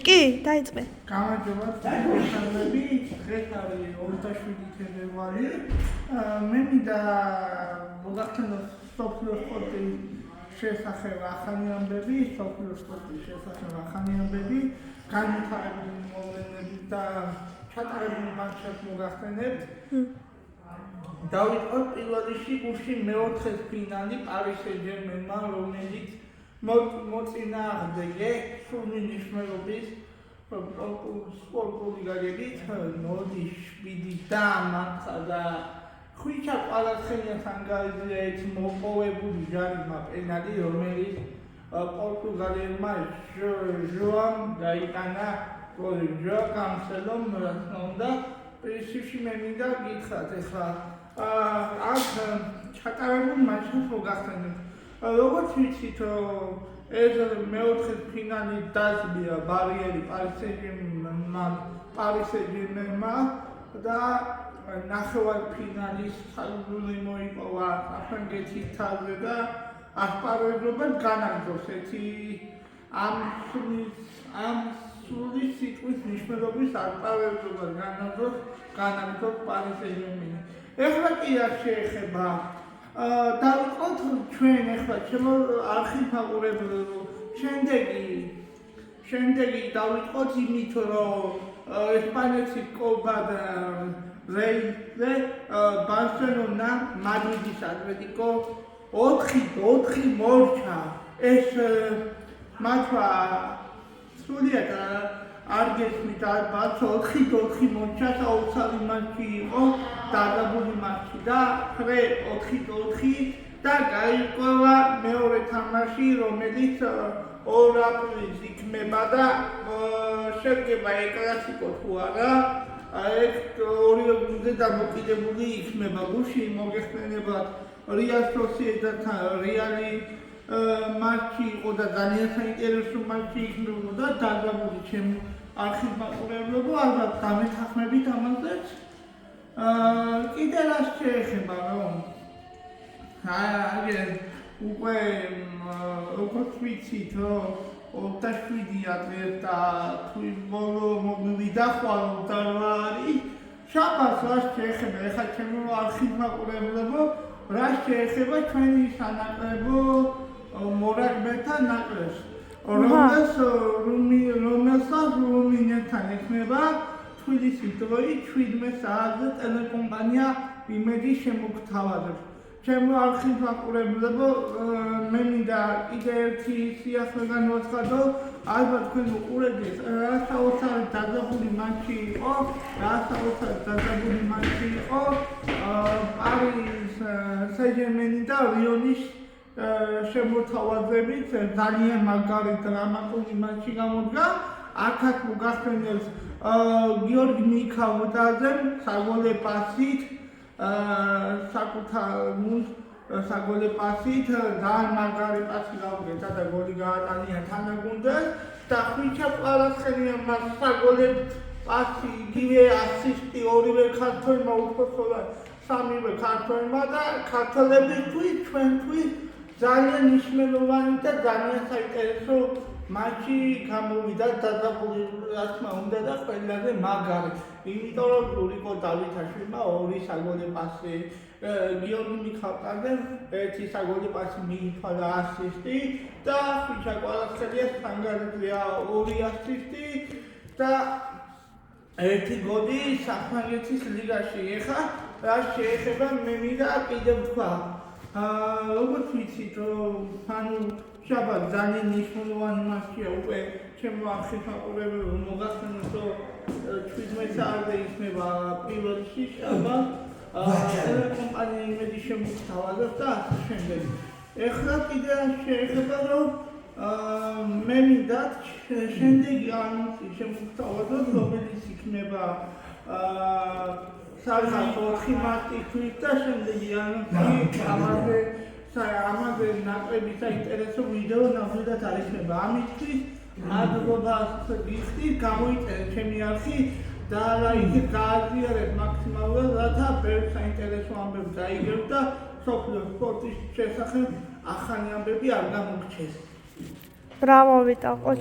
კი, დაიწყე. გამარჯობა, ხალხები, დღეს არის 27 თებერვალი. მე მინდა მოგახსენოთ სოფლიო სპორტის შესახებ ახალი ამბები, სოფლიო სპორტის შესახებ ახალი ამბები, განვითარებული მოვლენები და ჩატარებული მატჩებს მოგახსენებთ. დავიწყოთ პირველ რიგში გუნდში მეოთხე ფინალი პარი სენ-ჟერმენმა, რომელიც მოწინააღმდეგე სრული მნიშვნელობის სპორტული გაგებით 0-7 დამარცხა და ხვიჩა ყველასხელიასთან გაიძია ეს მოპოვებული ჟარიმა პენალი, რომელიც პორტუგალიელმა ჟოამ გაიტანა გოლი. ჟოა კანსელომ რაც უნდა პრინციპში მე მინდა გითხრათ ახლა აქ ჩატარებულ მატჩს მოგახსენებთ. როგორც ვიცით, ეს მეოთხე ფინალი დაძლია ბარიერი პარი სენ-ჟერმენმა და ნახევარფინალის საგული მოიპოვა საფრანგეთის თავზე და ასპარეზობა განაგრძობს ამ სრული სიტყვის მნიშვნელობის ასპარეზობა განაგრძობს პარი სენ-ჟერმენი. ეხლა კი არ შეეხება დავიწყოთ ჩვენ ახლა ჩემო არხით მაყურებელო შემდეგი დავიწყოთ იმით რომ ესპანეთის კოპა რეიზე ბარსელონა მადრიდის ატლეტიკო 4 მორჩა ეს მატჩა სრულიად არ გესმით ალბათ 4 მორჩა საოცარი მატჩი იყო დადებული მატჩი და 4 და გაიყვება მეორე თამაში რომელიც 2 აპრილს იქნება და შედგება ეკლასიკო თუ არა ეს ორივე გუნდი დამოკიდებული იქნება გუნდში მოგეხსენებათ რეალ სოსიედადთან რეალი მატჩი იყო და ძალიან საინტერესო მატჩი იქნებოდა დადებული ჩემი არხით მაყურებლებო ალბათ დამეთანხმებით ამაზეც კიდე რას შეეხება რომ უკვე როგორც ვიცით რომ 27 აპრილს და თუ ბოლო მოგვივიდა ხვალ და არის შაბათს რას შეეხება ეხლა ჩემო არხით მაყურებლებო რას შეეხება ჩვენი სანაკრებო მორაგბეთა ნაკრებს რომელსაც რუმინეთთან ექნება თბილისის დროით 17 საათზე ტელეკომპანია იმედი შემოგთავაზებს. ჩემო არხით მაყურებლებო მე მინდა კიდე ერთი სიახლე განვაცხადო ალბათ თქვენ უყურებთ რა საოცარი დაძაბული მატჩი იყო პარის სენ-ჟერმენი და რიონის შემოთავაზებით ძალიან მაგარი დრამატული მატჩი გამოდგა აქაც მოგახსენებთ გიორგი მიქაუტაძემ საგოლე პასით საგოლე პასით ძალიან მაგარი პასი გაუკეთა და გოლი გაატანია თანაგუნდელს და ხვიჩა ყველასხელიანმა საგოლე პასი იგივე ასისტი ორივე ქართველმა უცხოთად სამივე ქართველმა და ქართველებისთვის ჩვენთვის ძალიან მნიშვნელოვანი და ძალიან საინტერესო მატჩი გამოვიდა დადებული რა თქმა უნდა და ყველაზე მაგარი იმიტომ რომ ლურიკო დავითაშვილმა 2 საგოლე პასი გიორგი მიქაუტაძემ 1 საგოლე პასი მიითვა და ასისტი და ხვიჩა ყველასხელია სანგარძლია 2 ასისტი და 1 გოლი საფრანგეთის ლიგაში ეხა რა შეეხება მე მინდა კიდევ თქვა როგორც ვიცით რომ შაბათ ძალიან მნიშვნელოვანი მატჩია უკვე ჩემო არხით მაყურებელო მოგახსენოთ რომ 17 საათზე იქნება პირველ რიგში შაბათ ტელეკომპანია იმედი შემოგთავაზებს და ასე შემდეგ. ეხლა კიდე შეეხება რომ მე მინდა შემდეგი ანონსი შემოგთავაზოთ რომელიც იქნება სადღაც 4 მარტის და შემდეგი ანონსი ამაზე ნაკლები საინტერესო ვიდეო ნამდვილად არ იქნება. ამისთვის მადლობას გიხდით, გამოიწერეთ ჩემი არხი და იქით გააზიარეთ მაქსიმალურად, რათა ბევრ საინტერესო ამბებს გაიგებთ და სოფლიო სპორტის შესახებ ახალი ამბები არ გამოგჩეს. რა მოვიტანყო?